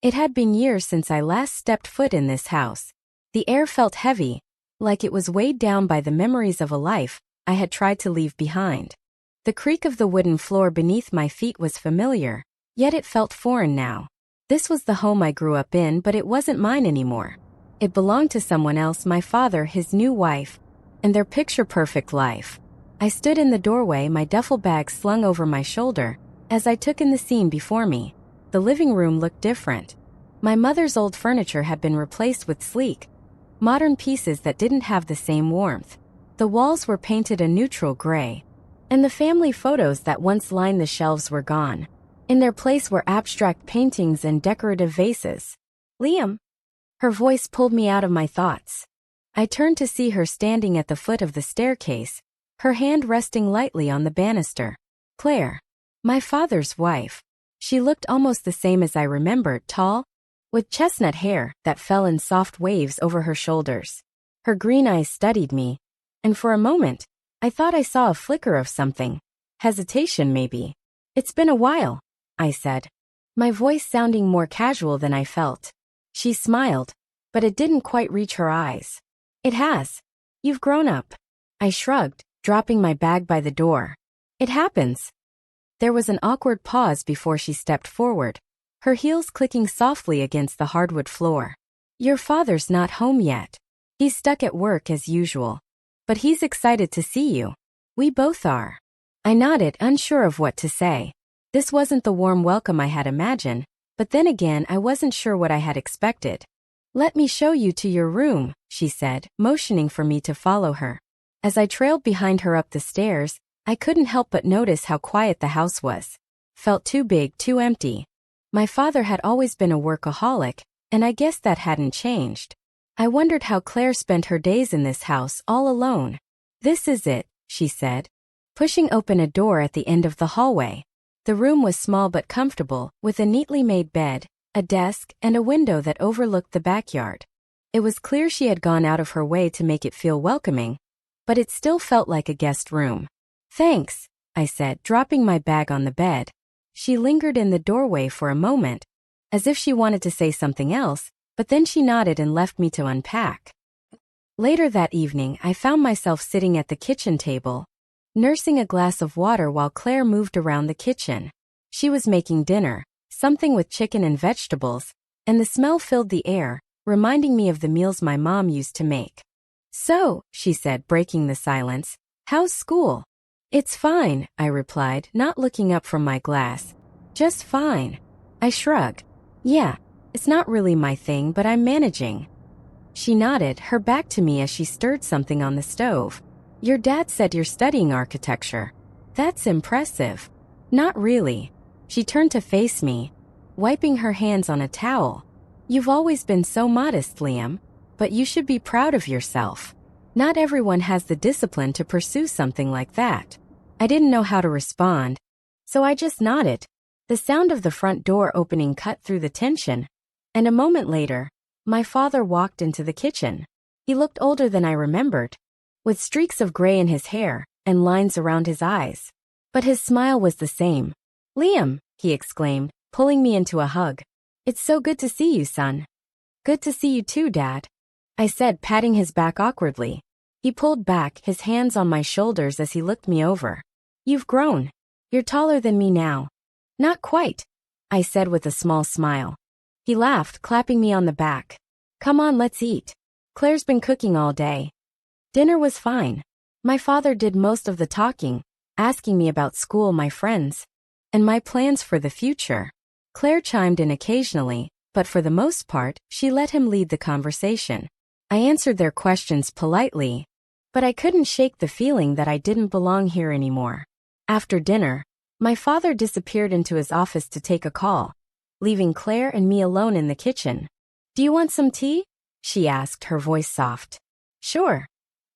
It had been years since I last stepped foot in this house. The air felt heavy, like it was weighed down by the memories of a life I had tried to leave behind. The creak of the wooden floor beneath my feet was familiar, yet it felt foreign now. This was the home I grew up in, but it wasn't mine anymore. It belonged to someone else, my father, his new wife, and their picture-perfect life. I stood in the doorway, my duffel bag slung over my shoulder, as I took in the scene before me. The living room looked different. My mother's old furniture had been replaced with sleek, modern pieces that didn't have the same warmth. The walls were painted a neutral gray, and the family photos that once lined the shelves were gone. In their place were abstract paintings and decorative vases. "Liam." Her voice pulled me out of my thoughts. I turned to see her standing at the foot of the staircase, her hand resting lightly on the banister. Claire, my father's wife. She looked almost the same as I remembered, tall, with chestnut hair that fell in soft waves over her shoulders. Her green eyes studied me, and for a moment, I thought I saw a flicker of something. Hesitation, maybe. "It's been a while," I said, my voice sounding more casual than I felt. She smiled, but it didn't quite reach her eyes. "It has. You've grown up." I shrugged, dropping my bag by the door. "It happens." There was an awkward pause before she stepped forward, her heels clicking softly against the hardwood floor. "Your father's not home yet. He's stuck at work as usual. But he's excited to see you." "We both are." I nodded, unsure of what to say. This wasn't the warm welcome I had imagined, but then again I wasn't sure what I had expected. "Let me show you to your room," she said, motioning for me to follow her. As I trailed behind her up the stairs, I couldn't help but notice how quiet the house was. Felt too big, too empty. My father had always been a workaholic, and I guess that hadn't changed. I wondered how Claire spent her days in this house all alone. "This is it," she said, pushing open a door at the end of the hallway. The room was small but comfortable, with a neatly made bed, a desk, and a window that overlooked the backyard. It was clear she had gone out of her way to make it feel welcoming, but it still felt like a guest room. "Thanks," I said, dropping my bag on the bed. She lingered in the doorway for a moment, as if she wanted to say something else, but then she nodded and left me to unpack. Later that evening, I found myself sitting at the kitchen table, nursing a glass of water while Claire moved around the kitchen. She was making dinner, something with chicken and vegetables, and the smell filled the air, reminding me of the meals my mom used to make. "So," she said, breaking the silence, "how's school?" "It's fine," I replied, not looking up from my glass. "Just fine." I shrugged. "Yeah, it's not really my thing, but I'm managing." She nodded, her back to me as she stirred something on the stove. "Your dad said you're studying architecture. That's impressive." "Not really." She turned to face me, wiping her hands on a towel. "You've always been so modest, Liam, but you should be proud of yourself. Not everyone has the discipline to pursue something like that." I didn't know how to respond, so I just nodded. The sound of the front door opening cut through the tension, and a moment later, my father walked into the kitchen. He looked older than I remembered, with streaks of gray in his hair and lines around his eyes. But his smile was the same. "Liam," he exclaimed, pulling me into a hug. "It's so good to see you, son." "Good to see you too, Dad," I said, patting his back awkwardly. He pulled back, his hands on my shoulders as he looked me over. "You've grown. You're taller than me now." "Not quite," I said with a small smile. He laughed, clapping me on the back. "Come on, let's eat. Claire's been cooking all day." Dinner was fine. My father did most of the talking, asking me about school, my friends, and my plans for the future. Claire chimed in occasionally, but for the most part, she let him lead the conversation. I answered their questions politely, but I couldn't shake the feeling that I didn't belong here anymore. After dinner, my father disappeared into his office to take a call, leaving Claire and me alone in the kitchen. "Do you want some tea?" she asked, her voice soft. "Sure,"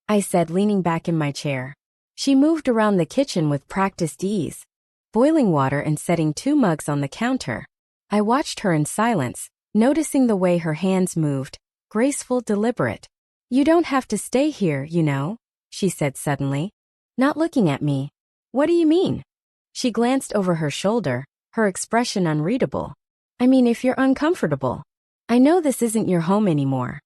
I said, leaning back in my chair. She moved around the kitchen with practiced ease, boiling water and setting 2 mugs on the counter. I watched her in silence, noticing the way her hands moved, graceful, deliberate. "You don't have to stay here, you know," she said suddenly, not looking at me. "What do you mean?" She glanced over her shoulder, her expression unreadable. I mean, if you're uncomfortable. I know this isn't your home anymore.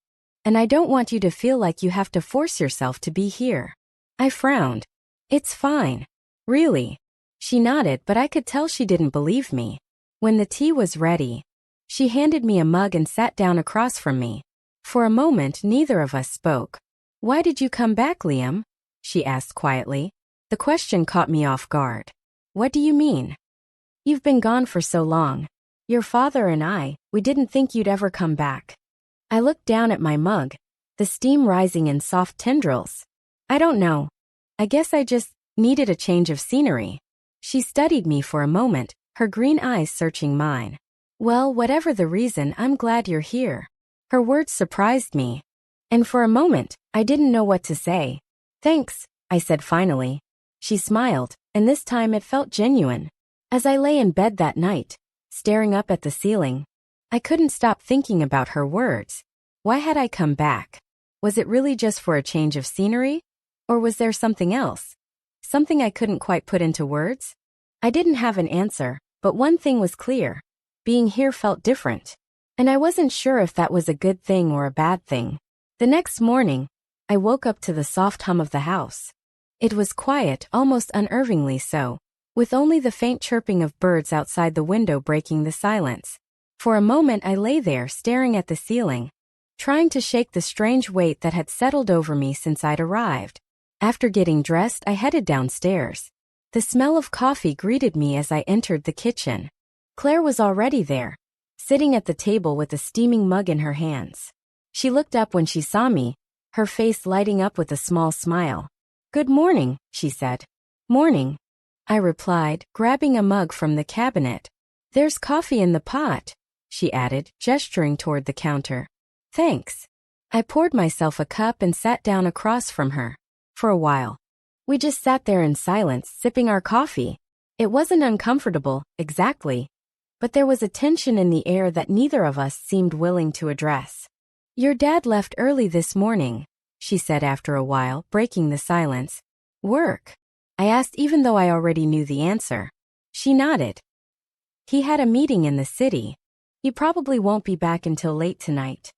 And I don't want you to feel like you have to force yourself to be here. I frowned. It's fine. Really? She nodded, but I could tell she didn't believe me. When the tea was ready, she handed me a mug and sat down across from me. For a moment, neither of us spoke. Why did you come back, Liam? She asked quietly. The question caught me off guard. What do you mean? You've been gone for so long. Your father and we didn't think you'd ever come back. I looked down at my mug, the steam rising in soft tendrils. I don't know. I guess I just needed a change of scenery. She studied me for a moment, her green eyes searching mine. Well, whatever the reason, I'm glad you're here. Her words surprised me. And for a moment, I didn't know what to say. Thanks, I said finally. She smiled, and this time it felt genuine. As I lay in bed that night, staring up at the ceiling, I couldn't stop thinking about her words. Why had I come back? Was it really just for a change of scenery? Or was there something else? Something I couldn't quite put into words? I didn't have an answer, but one thing was clear. Being here felt different. And I wasn't sure if that was a good thing or a bad thing. The next morning, I woke up to the soft hum of the house. It was quiet, almost unnervingly so, with only the faint chirping of birds outside the window breaking the silence. For a moment I lay there staring at the ceiling, trying to shake the strange weight that had settled over me since I'd arrived. After getting dressed, I headed downstairs. The smell of coffee greeted me as I entered the kitchen. Claire was already there, sitting at the table with a steaming mug in her hands. She looked up when she saw me, her face lighting up with a small smile. Good morning, she said. Morning, I replied, grabbing a mug from the cabinet. There's coffee in the pot, she added, gesturing toward the counter. Thanks. I poured myself a cup and sat down across from her. For a while, we just sat there in silence, sipping our coffee. It wasn't uncomfortable, exactly, but there was a tension in the air that neither of us seemed willing to address. Your dad left early this morning, she said after a while, breaking the silence. Work? I asked even though I already knew the answer. She nodded. He had a meeting in the city. He probably won't be back until late tonight.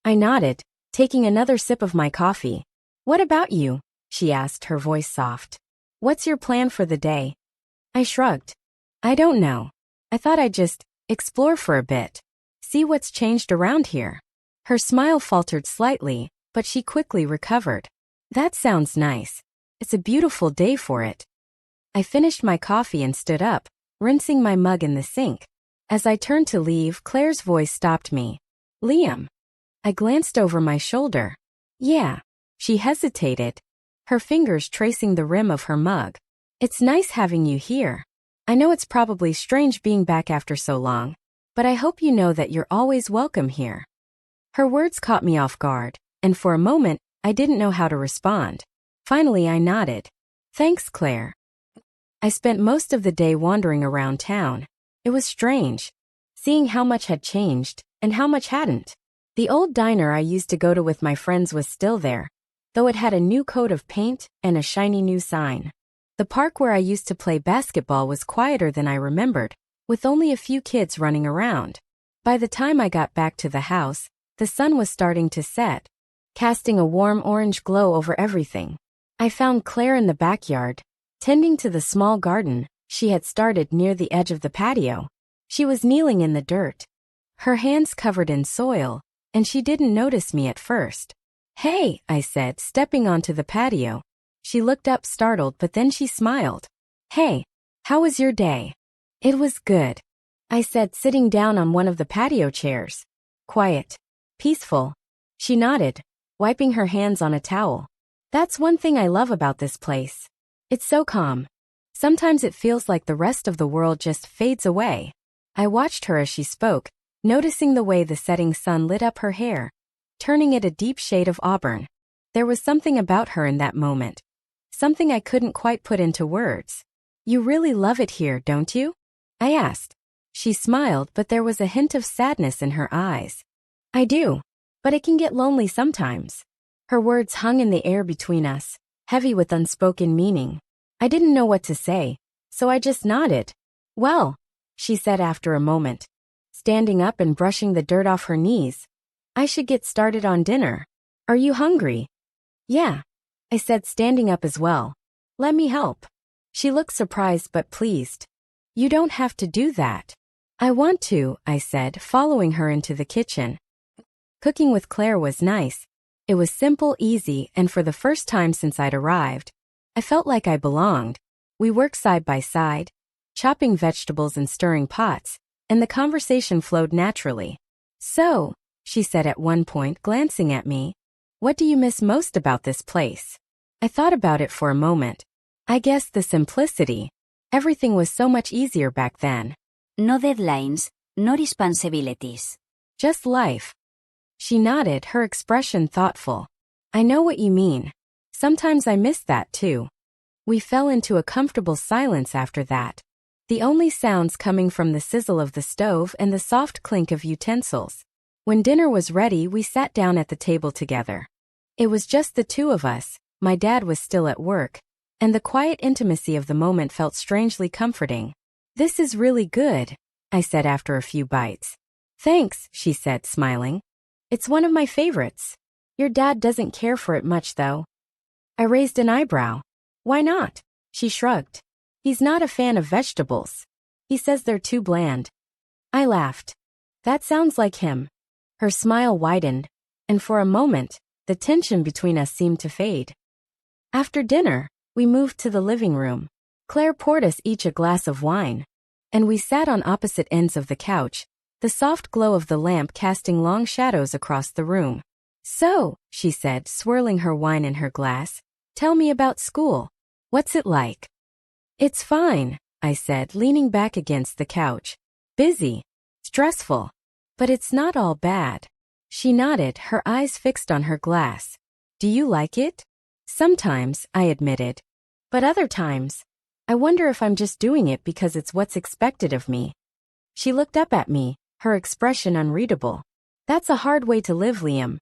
I nodded, taking another sip of my coffee. What about you? She asked, her voice soft. What's your plan for the day? I shrugged. I don't know. I thought I'd just explore for a bit. See what's changed around here. Her smile faltered slightly, but she quickly recovered. That sounds nice. It's a beautiful day for it. I finished my coffee and stood up, rinsing my mug in the sink. As I turned to leave, Claire's voice stopped me. Liam. I glanced over my shoulder. Yeah. She hesitated, her fingers tracing the rim of her mug. It's nice having you here. I know it's probably strange being back after so long, but I hope you know that you're always welcome here. Her words caught me off guard, and for a moment, I didn't know how to respond. Finally, I nodded. Thanks, Claire. I spent most of the day wandering around town. It was strange, seeing how much had changed and how much hadn't. The old diner I used to go to with my friends was still there, though it had a new coat of paint and a shiny new sign. The park where I used to play basketball was quieter than I remembered, with only a few kids running around. By the time I got back to the house, the sun was starting to set, casting a warm orange glow over everything. I found Claire in the backyard, tending to the small garden she had started near the edge of the patio. She was kneeling in the dirt, her hands covered in soil, and she didn't notice me at first. Hey, I said, stepping onto the patio. She looked up startled, but then she smiled. Hey, how was your day? It was good, I said, sitting down on one of the patio chairs. Quiet. Peaceful. She nodded, wiping her hands on a towel. That's one thing I love about this place. It's so calm. Sometimes it feels like the rest of the world just fades away. I watched her as she spoke, noticing the way the setting sun lit up her hair, turning it a deep shade of auburn. There was something about her in that moment. Something I couldn't quite put into words. You really love it here, don't you? I asked. She smiled, but there was a hint of sadness in her eyes. I do, but it can get lonely sometimes. Her words hung in the air between us, heavy with unspoken meaning. I didn't know what to say, so I just nodded. Well, she said after a moment. standing up and brushing the dirt off her knees. I should get started on dinner. Are you hungry? Yeah, I said, standing up as well. Let me help. She looked surprised but pleased. You don't have to do that. I want to, I said, following her into the kitchen. Cooking with Claire was nice. It was simple, easy, and for the first time since I'd arrived, I felt like I belonged. We worked side by side, chopping vegetables and stirring pots, and the conversation flowed naturally. So, she said at one point, glancing at me, what do you miss most about this place? I thought about it for a moment. I guess the simplicity. Everything was so much easier back then. No deadlines, no responsibilities. Just life. She nodded, her expression thoughtful. I know what you mean. Sometimes I miss that too. We fell into a comfortable silence after that. The only sounds coming from the sizzle of the stove and the soft clink of utensils. When dinner was ready, we sat down at the table together. It was just the two of us. My dad was still at work, and the quiet intimacy of the moment felt strangely comforting. This is really good, I said after a few bites. Thanks, she said, smiling. It's one of my favorites. Your dad doesn't care for it much, though. I raised an eyebrow. Why not? She shrugged. He's not a fan of vegetables. He says they're too bland. I laughed. That sounds like him. Her smile widened, and for a moment, the tension between us seemed to fade. After dinner, we moved to the living room. Claire poured us each a glass of wine, and we sat on opposite ends of the couch, the soft glow of the lamp casting long shadows across the room. So, she said, swirling her wine in her glass, tell me about school. What's it like? It's fine, I said, leaning back against the couch. Busy. Stressful. But it's not all bad. She nodded, her eyes fixed on her glass. Do you like it? Sometimes, I admitted. But other times, I wonder if I'm just doing it because it's what's expected of me. She looked up at me, her expression unreadable. That's a hard way to live, Liam.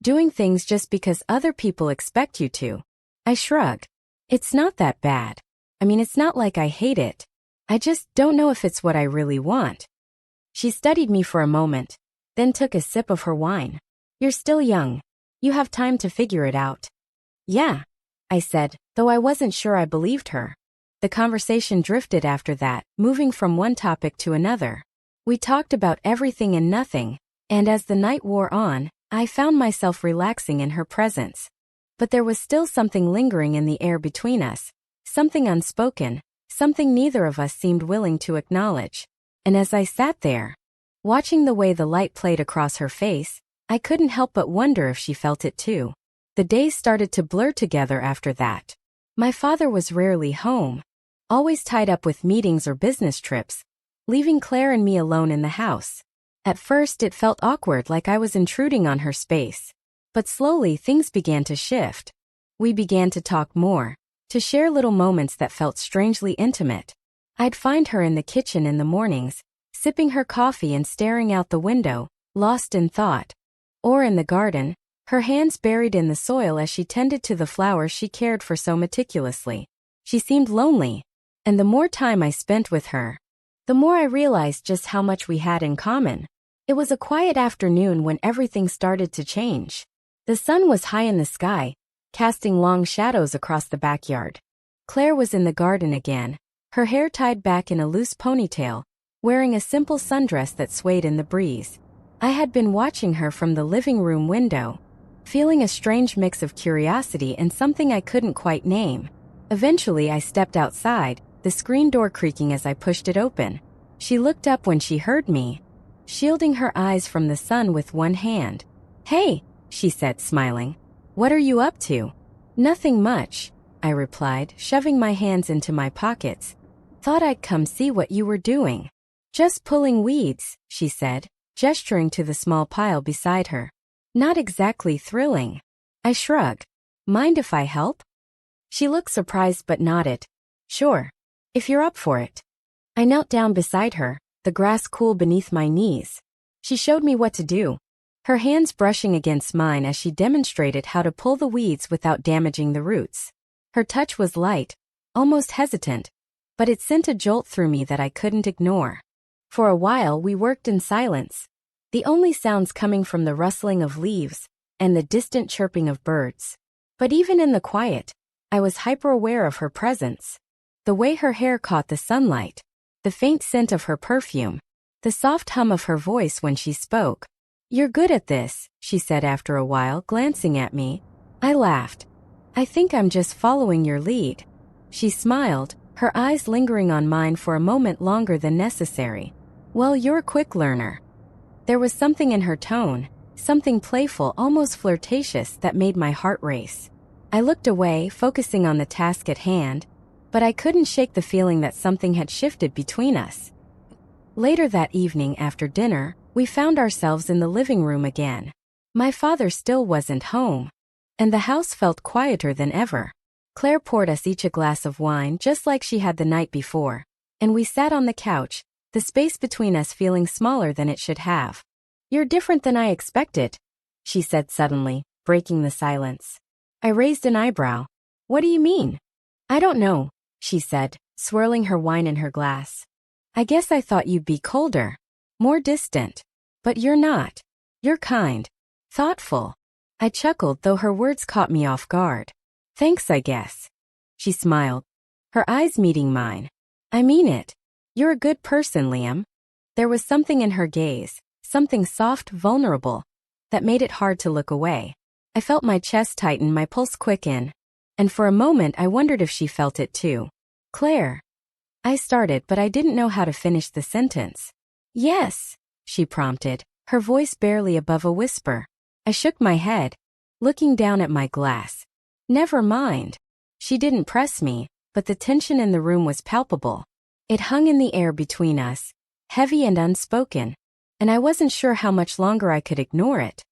Doing things just because other people expect you to. I shrug. It's not that bad. I mean, it's not like I hate it. I just don't know if it's what I really want. She studied me for a moment, then took a sip of her wine. You're still young. You have time to figure it out. Yeah, I said, though I wasn't sure I believed her. The conversation drifted after that, moving from one topic to another. We talked about everything and nothing, and as the night wore on, I found myself relaxing in her presence. But there was still something lingering in the air between us, something unspoken, something neither of us seemed willing to acknowledge. And as I sat there, watching the way the light played across her face, I couldn't help but wonder if she felt it too. The days started to blur together after that. My father was rarely home, always tied up with meetings or business trips, leaving Claire and me alone in the house. At first it felt awkward, like I was intruding on her space. But slowly things began to shift. We began to talk more, to share little moments that felt strangely intimate. I'd find her in the kitchen in the mornings, sipping her coffee and staring out the window, lost in thought. Or in the garden, her hands buried in the soil as she tended to the flowers she cared for so meticulously. She seemed lonely, and the more time I spent with her, the more I realized just how much we had in common. It was a quiet afternoon when everything started to change. The sun was high in the sky, casting long shadows across the backyard. Claire was in the garden again, her hair tied back in a loose ponytail, wearing a simple sundress that swayed in the breeze. I had been watching her from the living room window, feeling a strange mix of curiosity and something I couldn't quite name. Eventually I stepped outside, the screen door creaking as I pushed it open. She looked up when she heard me, shielding her eyes from the sun with one hand. Hey, she said, smiling. What are you up to? Nothing much, I replied, shoving my hands into my pockets. Thought I'd come see what you were doing. Just pulling weeds, she said, gesturing to the small pile beside her. Not exactly thrilling. I shrugged. Mind if I help? She looked surprised but nodded. Sure, if you're up for it. I knelt down beside her, the grass cool beneath my knees. She showed me what to do, her hands brushing against mine as she demonstrated how to pull the weeds without damaging the roots. Her touch was light, almost hesitant, but it sent a jolt through me that I couldn't ignore. For a while we worked in silence, the only sounds coming from the rustling of leaves and the distant chirping of birds. But even in the quiet, I was hyper-aware of her presence. The way her hair caught the sunlight, the faint scent of her perfume, the soft hum of her voice when she spoke. "You're good at this," she said after a while, glancing at me. I laughed. "I think I'm just following your lead." She smiled, her eyes lingering on mine for a moment longer than necessary. "Well, you're a quick learner." There was something in her tone, something playful, almost flirtatious, that made my heart race. I looked away, focusing on the task at hand, but I couldn't shake the feeling that something had shifted between us. Later that evening after dinner, we found ourselves in the living room again. My father still wasn't home, and the house felt quieter than ever. Claire poured us each a glass of wine just like she had the night before, and we sat on the couch, the space between us feeling smaller than it should have. "You're different than I expected," she said suddenly, breaking the silence. I raised an eyebrow. "What do you mean?" "I don't know," she said, swirling her wine in her glass. "I guess I thought you'd be colder, more distant. But you're not. You're kind, thoughtful." I chuckled, though her words caught me off guard. "Thanks, I guess." She smiled, her eyes meeting mine. "I mean it. You're a good person, Liam." There was something in her gaze, something soft, vulnerable, that made it hard to look away. I felt my chest tighten, my pulse quicken, and for a moment I wondered if she felt it too. "Claire," I started, but I didn't know how to finish the sentence. "Yes," she prompted, her voice barely above a whisper. I shook my head, looking down at my glass. "Never mind." She didn't press me, but the tension in the room was palpable. It hung in the air between us, heavy and unspoken, and I wasn't sure how much longer I could ignore it.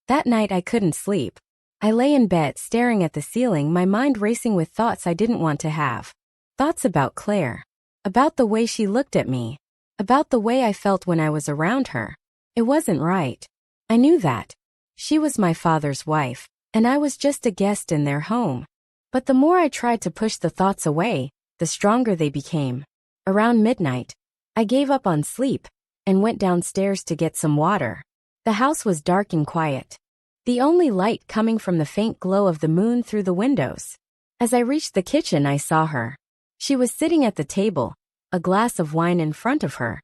That night I couldn't sleep. I lay in bed staring at the ceiling, my mind racing with thoughts I didn't want to have. Thoughts about Claire, about the way she looked at me, about the way I felt when I was around her. It wasn't right. I knew that. She was my father's wife, and I was just a guest in their home. But the more I tried to push the thoughts away, the stronger they became. Around midnight, I gave up on sleep and went downstairs to get some water. The house was dark and quiet, the only light coming from the faint glow of the moon through the windows. As I reached the kitchen, I saw her. She was sitting at the table, a glass of wine in front of her,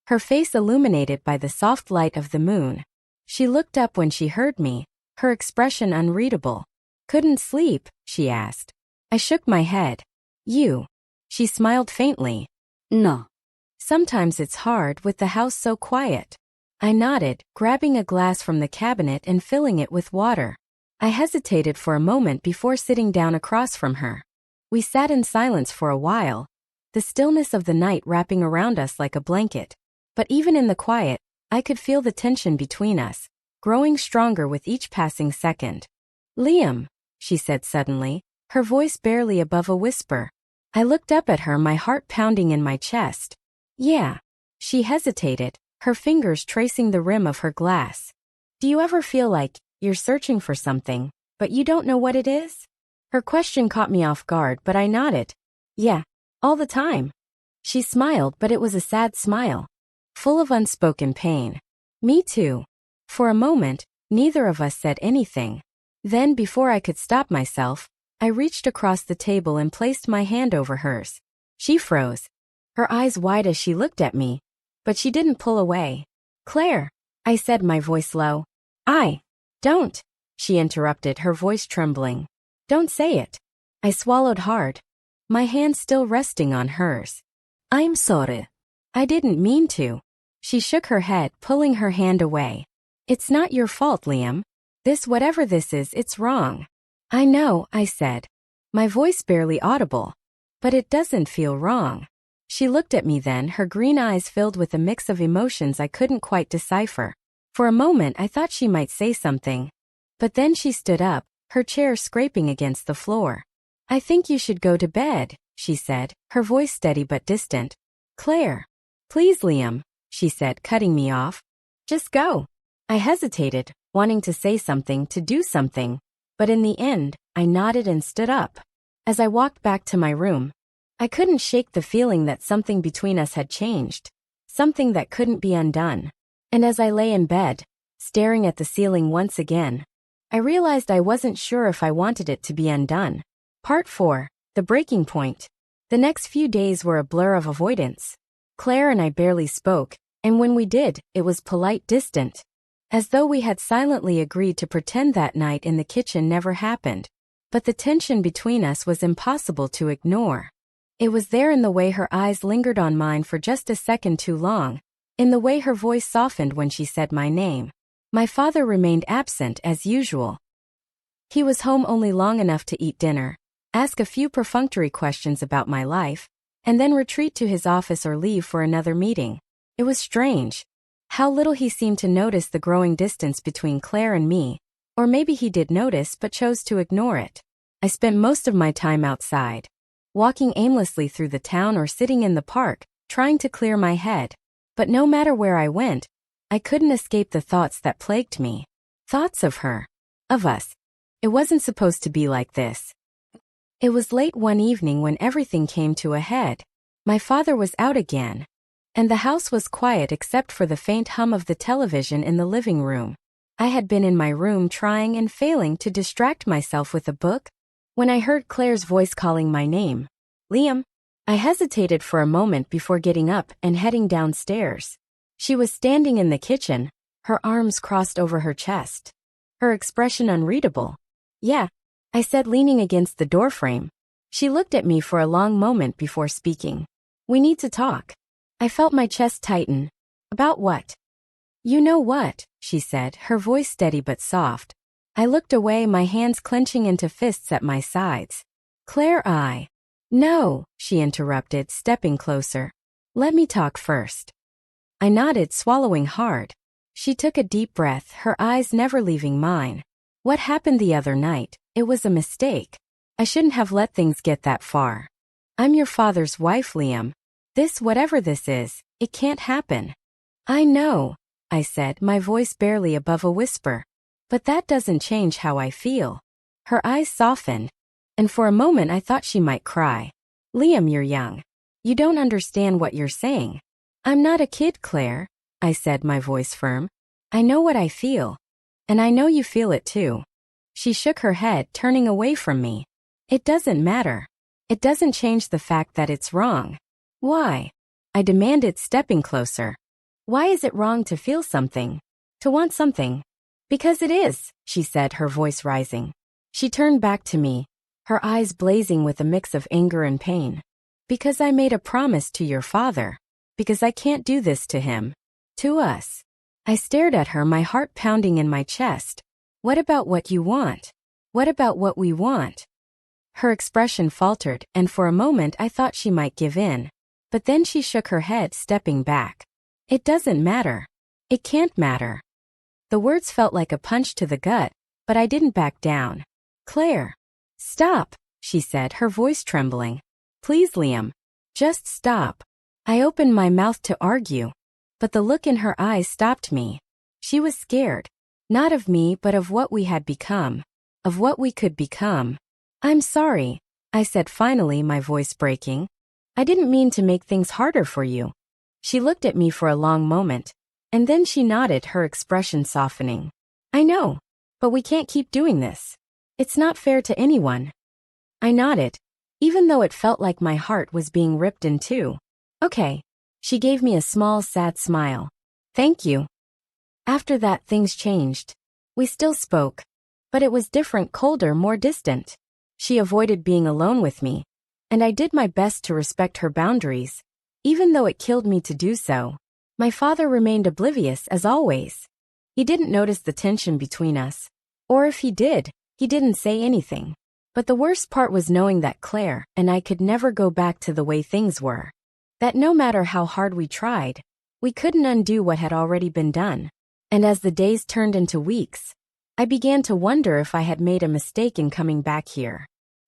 her face illuminated by the soft light of the moon. She looked up when she heard me, her expression unreadable. "Couldn't sleep?" she asked. I shook my head. "You?" She smiled faintly. No. "Sometimes it's hard with the house so quiet." I nodded, grabbing a glass from the cabinet and filling it with water. I hesitated for a moment before sitting down across from her. We sat in silence for a while, the stillness of the night wrapping around us like a blanket. But even in the quiet, I could feel the tension between us, growing stronger with each passing second. "Liam," she said suddenly, her voice barely above a whisper. I looked up at her, my heart pounding in my chest. "Yeah." She hesitated, her fingers tracing the rim of her glass. "Do you ever feel like you're searching for something, but you don't know what it is?" Her question caught me off guard, but I nodded. "Yeah, all the time." She smiled, but it was a sad smile, full of unspoken pain. "Me too." For a moment, neither of us said anything. Then, before I could stop myself, I reached across the table and placed my hand over hers. She froze, her eyes wide as she looked at me, but she didn't pull away. "Claire," I said, my voice low. Don't," she interrupted, her voice trembling. "Don't say it." I swallowed hard, my hand still resting on hers. "I'm sorry." "I didn't mean to." She shook her head, pulling her hand away. "It's not your fault, Liam. Whatever this is, it's wrong." "I know," I said, my voice barely audible. "But it doesn't feel wrong." She looked at me then, her green eyes filled with a mix of emotions I couldn't quite decipher. For a moment I thought she might say something. But then she stood up, her chair scraping against the floor. "I think you should go to bed," she said, her voice steady but distant. "Claire." "Please, Liam," she said, cutting me off. "Just go." I hesitated, wanting to say something, to do something, but in the end, I nodded and stood up. As I walked back to my room, I couldn't shake the feeling that something between us had changed. something that couldn't be undone. And as I lay in bed, staring at the ceiling once again, I realized I wasn't sure if I wanted it to be undone. Part 4. The breaking point. The next few days were a blur of avoidance. Claire and I barely spoke, and when we did, it was polite, distant, as though we had silently agreed to pretend that night in the kitchen never happened. But the tension between us was impossible to ignore. It was there in the way her eyes lingered on mine for just a second too long, in the way her voice softened when she said my name. My father remained absent as usual. He was home only long enough to eat dinner, ask a few perfunctory questions about my life, and then retreat to his office or leave for another meeting. It was strange how little he seemed to notice the growing distance between Claire and me, or maybe he did notice but chose to ignore it. I spent most of my time outside, walking aimlessly through the town or sitting in the park, trying to clear my head. But no matter where I went, I couldn't escape the thoughts that plagued me. Thoughts of her, of us. It wasn't supposed to be like this. It was late one evening when everything came to a head. My father was out again, and the house was quiet except for the faint hum of the television in the living room. I had been in my room trying and failing to distract myself with a book, when I heard Claire's voice calling my name. Liam. I hesitated for a moment before getting up and heading downstairs. She was standing in the kitchen, her arms crossed over her chest, her expression unreadable. Yeah, I said, leaning against the doorframe. She looked at me for a long moment before speaking. We need to talk. I felt my chest tighten. About what? You know what, she said, her voice steady but soft. I looked away, my hands clenching into fists at my sides. Claire, No, she interrupted, stepping closer. Let me talk first. I nodded, swallowing hard. She took a deep breath, her eyes never leaving mine. What happened the other night? It was a mistake. I shouldn't have let things get that far. I'm your father's wife, Liam. This, whatever this is, it can't happen. I know, I said, my voice barely above a whisper. But that doesn't change how I feel. Her eyes softened, and for a moment I thought she might cry. Liam, you're young. You don't understand what you're saying. I'm not a kid, Claire, I said, my voice firm. I know what I feel. And I know you feel it too. She shook her head, turning away from me. It doesn't matter. It doesn't change the fact that it's wrong. Why? I demanded, stepping closer. Why is it wrong to feel something? To want something? Because it is, she said, her voice rising. She turned back to me, her eyes blazing with a mix of anger and pain. Because I made a promise to your father. Because I can't do this to him. To us. I stared at her, my heart pounding in my chest. What about what you want? What about what we want? Her expression faltered, and for a moment I thought she might give in. But then she shook her head, stepping back. It doesn't matter. It can't matter. The words felt like a punch to the gut, but I didn't back down. Claire. Stop, she said, her voice trembling. Please, Liam. Just stop. I opened my mouth to argue, but the look in her eyes stopped me. She was scared. Not of me, but of what we had become. Of what we could become. I'm sorry, I said finally, my voice breaking. I didn't mean to make things harder for you. She looked at me for a long moment, and then she nodded, her expression softening. I know, but we can't keep doing this. It's not fair to anyone. I nodded, even though it felt like my heart was being ripped in two. Okay. She gave me a small, sad smile. Thank you. After that, things changed. We still spoke, but it was different, colder, more distant. She avoided being alone with me, and I did my best to respect her boundaries, even though it killed me to do so. My father remained oblivious as always. He didn't notice the tension between us, or if he did, he didn't say anything. But the worst part was knowing that Claire and I could never go back to the way things were. That no matter how hard we tried, we couldn't undo what had already been done. And as the days turned into weeks, I began to wonder if I had made a mistake in coming back here.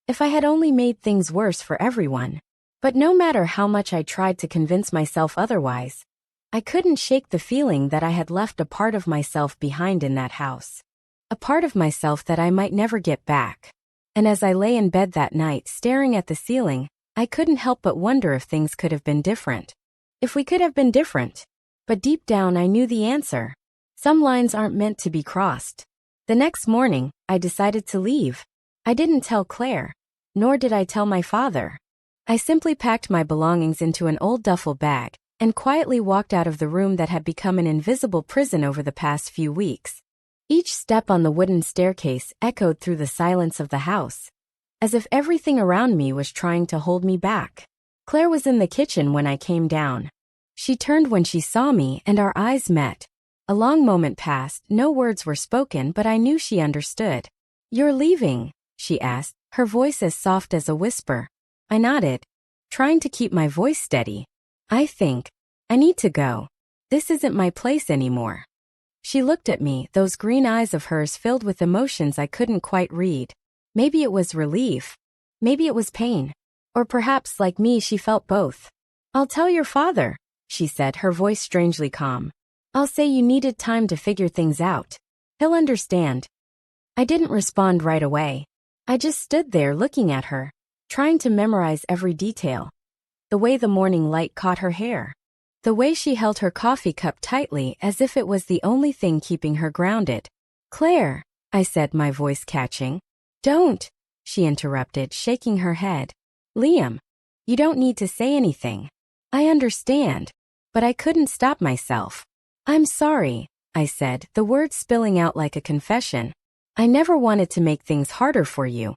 If I had only made things worse for everyone. But no matter how much I tried to convince myself otherwise, I couldn't shake the feeling that I had left a part of myself behind in that house. A part of myself that I might never get back. And as I lay in bed that night staring at the ceiling, I couldn't help but wonder if things could have been different. If we could have been different. But deep down I knew the answer. Some lines aren't meant to be crossed. The next morning, I decided to leave. I didn't tell Claire, nor did I tell my father. I simply packed my belongings into an old duffel bag and quietly walked out of the room that had become an invisible prison over the past few weeks. Each step on the wooden staircase echoed through the silence of the house, as if everything around me was trying to hold me back. Claire was in the kitchen when I came down. She turned when she saw me and our eyes met. A long moment passed, no words were spoken, but I knew she understood. "You're leaving?" she asked, her voice as soft as a whisper. I nodded, trying to keep my voice steady. "I think I need to go. This isn't my place anymore." She looked at me, those green eyes of hers filled with emotions I couldn't quite read. Maybe it was relief. Maybe it was pain. Or perhaps, like me, she felt both. "I'll tell your father," she said, her voice strangely calm. "I'll say you needed time to figure things out. He'll understand." I didn't respond right away. I just stood there looking at her, trying to memorize every detail. The way the morning light caught her hair. The way she held her coffee cup tightly as if it was the only thing keeping her grounded. "Claire," I said, my voice catching. "Don't," she interrupted, shaking her head. "Liam, you don't need to say anything. I understand." But I couldn't stop myself. "I'm sorry," I said, the words spilling out like a confession. "I never wanted to make things harder for you.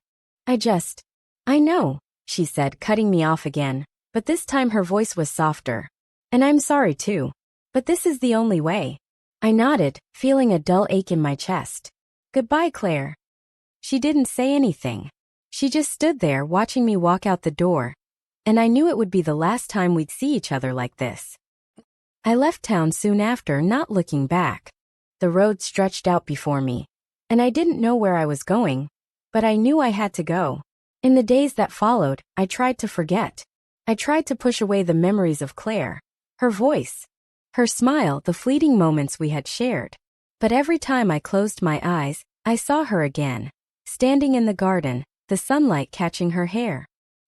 I know," she said, cutting me off again, but this time her voice was softer. "And I'm sorry too. But this is the only way." I nodded, feeling a dull ache in my chest. "Goodbye, Claire." She didn't say anything. She just stood there watching me walk out the door, and I knew it would be the last time we'd see each other like this. I left town soon after, not looking back. The road stretched out before me, and I didn't know where I was going, but I knew I had to go. In the days that followed, I tried to forget. I tried to push away the memories of Claire, her voice, her smile, the fleeting moments we had shared. But every time I closed my eyes, I saw her again, standing in the garden, the sunlight catching her hair.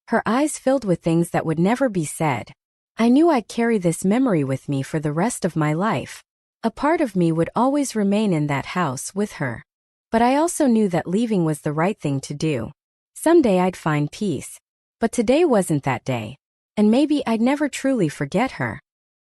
Her eyes filled with things that would never be said. I knew I'd carry this memory with me for the rest of my life. A part of me would always remain in that house with her. But I also knew that leaving was the right thing to do. Someday I'd find peace. But today wasn't that day. And maybe I'd never truly forget her.